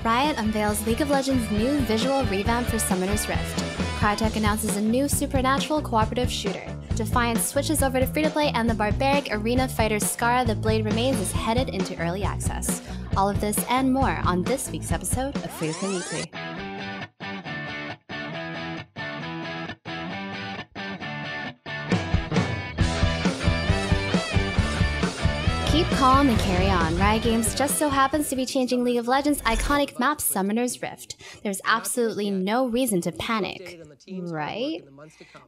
Riot unveils League of Legends' new visual revamp for Summoner's Rift. Crytek announces a new supernatural cooperative shooter. Defiance switches over to free-to-play, and the barbaric arena fighter Skara, The Blade Remains, is headed into early access. All of this and more on this week's episode of F2P Weekly. Keep calm and carry on. Riot Games just so happens to be changing League of Legends' iconic map Summoner's Rift. There's absolutely no reason to panic, right?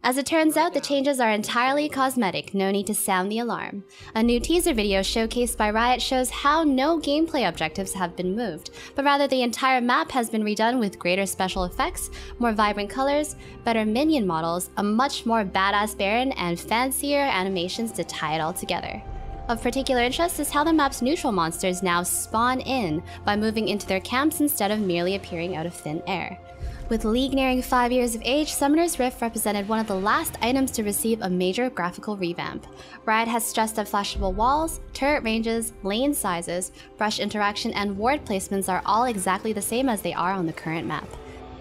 As it turns out, the changes are entirely cosmetic, no need to sound the alarm. A new teaser video showcased by Riot shows how no gameplay objectives have been moved, but rather the entire map has been redone with greater special effects, more vibrant colors, better minion models, a much more badass Baron, and fancier animations to tie it all together. Of particular interest is how the map's neutral monsters now spawn in by moving into their camps instead of merely appearing out of thin air. With League nearing 5 years of age, Summoner's Rift represented one of the last items to receive a major graphical revamp. Riot has stressed that flashable walls, turret ranges, lane sizes, brush interaction, and ward placements are all exactly the same as they are on the current map.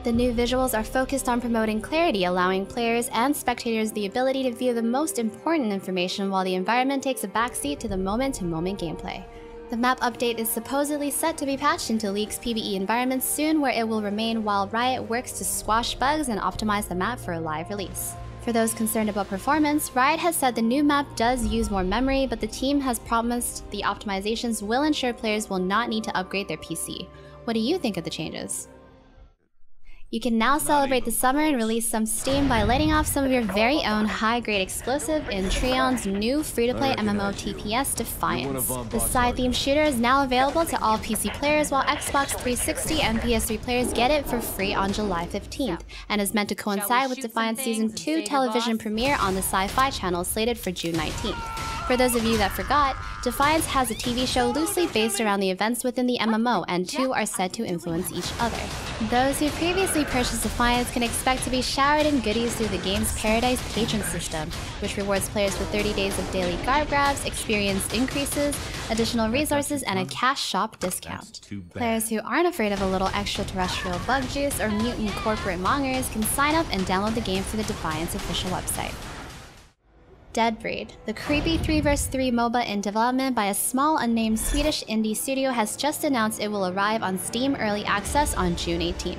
The new visuals are focused on promoting clarity, allowing players and spectators the ability to view the most important information while the environment takes a backseat to the moment-to-moment gameplay. The map update is supposedly set to be patched into League's PvE environments soon, where it will remain while Riot works to squash bugs and optimize the map for a live release. For those concerned about performance, Riot has said the new map does use more memory, but the team has promised the optimizations will ensure players will not need to upgrade their PC. What do you think of the changes? You can now celebrate the summer and release some steam by letting off some of your very own high-grade explosive in Trion's new free-to-play MMO TPS Defiance. The side-themed shooter is now available to all PC players, while Xbox 360 and PS3 players get it for free on July 15th, and is meant to coincide with Defiance Season 2 television premiere on the Sci-Fi channel slated for June 19th. For those of you that forgot, Defiance has a TV show loosely based around the events within the MMO, and two are said to influence each other. Those who previously purchased Defiance can expect to be showered in goodies through the game's Paradise Patron system, which rewards players with 30 days of daily garb grabs, experience increases, additional resources, and a cash shop discount. Players who aren't afraid of a little extraterrestrial bug juice or mutant corporate mongers can sign up and download the game through the Defiance official website. Deadbreed, the creepy 3vs3 MOBA in development by a small unnamed Swedish indie studio, has just announced it will arrive on Steam Early Access on June 18th.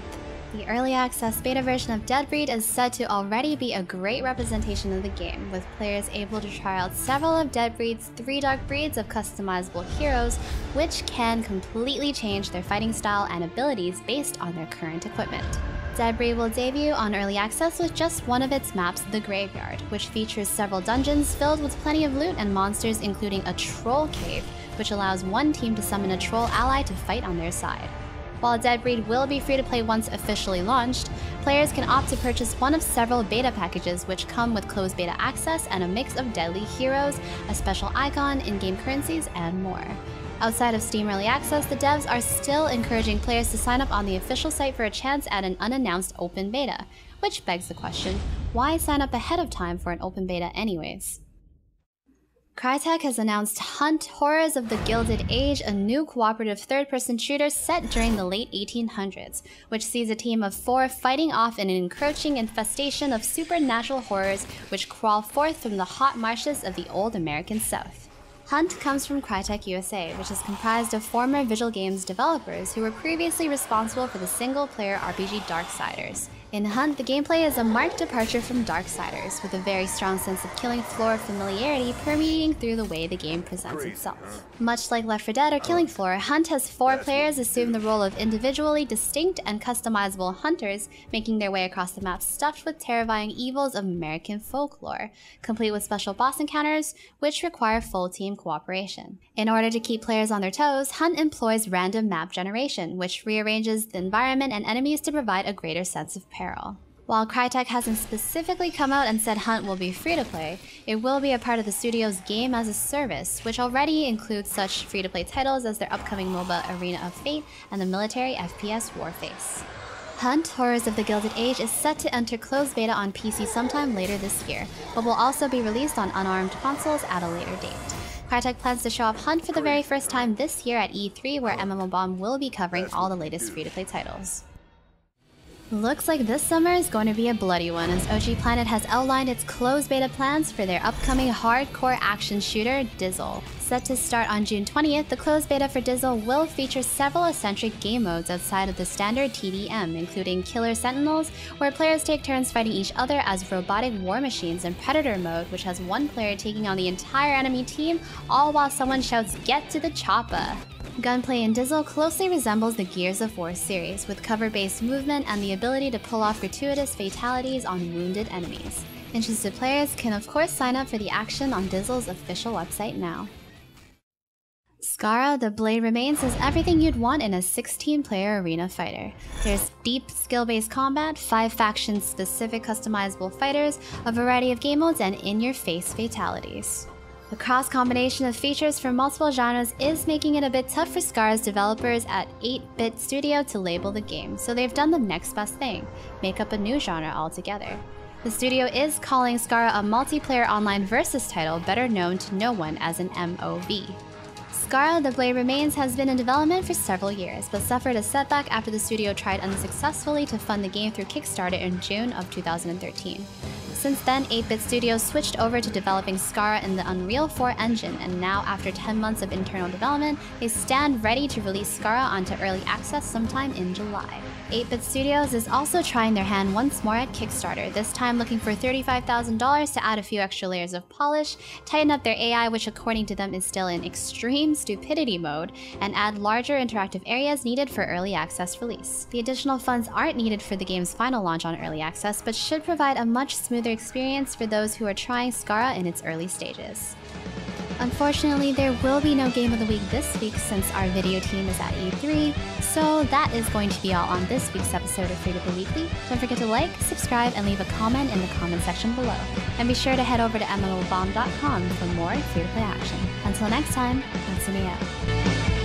The Early Access beta version of Deadbreed is said to already be a great representation of the game, with players able to try out several of Deadbreed's 3 dark breeds of customizable heroes, which can completely change their fighting style and abilities based on their current equipment. Deadbreed will debut on Early Access with just one of its maps, The Graveyard, which features several dungeons filled with plenty of loot and monsters, including a troll cave, which allows one team to summon a troll ally to fight on their side. While Deadbreed will be free to play once officially launched, players can opt to purchase one of several beta packages which come with closed beta access and a mix of deadly heroes, a special icon, in-game currencies, and more. Outside of Steam Early Access, the devs are still encouraging players to sign up on the official site for a chance at an unannounced open beta, which begs the question, why sign up ahead of time for an open beta anyways? Crytek has announced Hunt: Horrors of the Gilded Age, a new cooperative third-person shooter set during the late 1800s, which sees a team of 4 fighting off an encroaching infestation of supernatural horrors which crawl forth from the hot marshes of the old American South. Hunt comes from Crytek USA, which is comprised of former Visual Games developers who were previously responsible for the single-player RPG Darksiders. In Hunt, the gameplay is a marked departure from Darksiders, with a very strong sense of killing floor familiarity permeating through the way the game presents itself. Much like Left 4 Dead or Killing Floor, Hunt has 4 players assume the role of individually distinct and customizable hunters, making their way across the map stuffed with terrifying evils of American folklore, complete with special boss encounters, which require full team cooperation. In order to keep players on their toes, Hunt employs random map generation, which rearranges the environment and enemies to provide a greater sense of peril. While Crytek hasn't specifically come out and said Hunt will be free-to-play, it will be a part of the studio's Game as a Service, which already includes such free-to-play titles as their upcoming MOBA Arena of Fate and the military FPS Warface. Hunt: Horrors of the Gilded Age is set to enter closed beta on PC sometime later this year, but will also be released on unarmed consoles at a later date. Crytek plans to show off Hunt for the very first time this year at E3, where MMOBomb will be covering all the latest free-to-play titles. Looks like this summer is going to be a bloody one, as OG Planet has outlined its closed beta plans for their upcoming hardcore action shooter, Dizzel. Set to start on June 20th, the closed beta for Dizzel will feature several eccentric game modes outside of the standard TDM, including Killer Sentinels, where players take turns fighting each other as robotic war machines, and Predator mode, which has one player taking on the entire enemy team, all while someone shouts, "Get to the chopper!" Gunplay in Dizzel closely resembles the Gears of War series, with cover-based movement and the ability to pull off gratuitous fatalities on wounded enemies. Interested players can of course sign up for the action on Dizzel's official website now. Skara, The Blade Remains has everything you'd want in a 16-player arena fighter. There's deep skill-based combat, 5 faction-specific customizable fighters, a variety of game modes, and in-your-face fatalities. The cross-combination of features from multiple genres is making it a bit tough for Skara's developers at 8-Bit Studio to label the game, so they've done the next best thing, make up a new genre altogether. The studio is calling Skara a multiplayer online versus title better known to no one as an MOB. Skara, The Blade Remains has been in development for several years, but suffered a setback after the studio tried unsuccessfully to fund the game through Kickstarter in June of 2013. Since then, 8-Bit Studios switched over to developing Skara in the Unreal 4 engine, and now after 10 months of internal development, they stand ready to release Skara onto early access sometime in July. 8-Bit Studios is also trying their hand once more at Kickstarter, this time looking for $35,000 to add a few extra layers of polish, tighten up their AI, which according to them is still in extreme stupidity mode, and add larger interactive areas needed for early access release. The additional funds aren't needed for the game's final launch on early access, but should provide a much smoother experience for those who are trying Skara in its early stages. Unfortunately, there will be no Game of the Week this week since our video team is at E3, so that is going to be all on this week's episode of Free-to-Play Weekly. Don't forget to like, subscribe, and leave a comment in the comment section below. And be sure to head over to MMOBomb.com for more free-to-play action. Until next time, Natsumii out.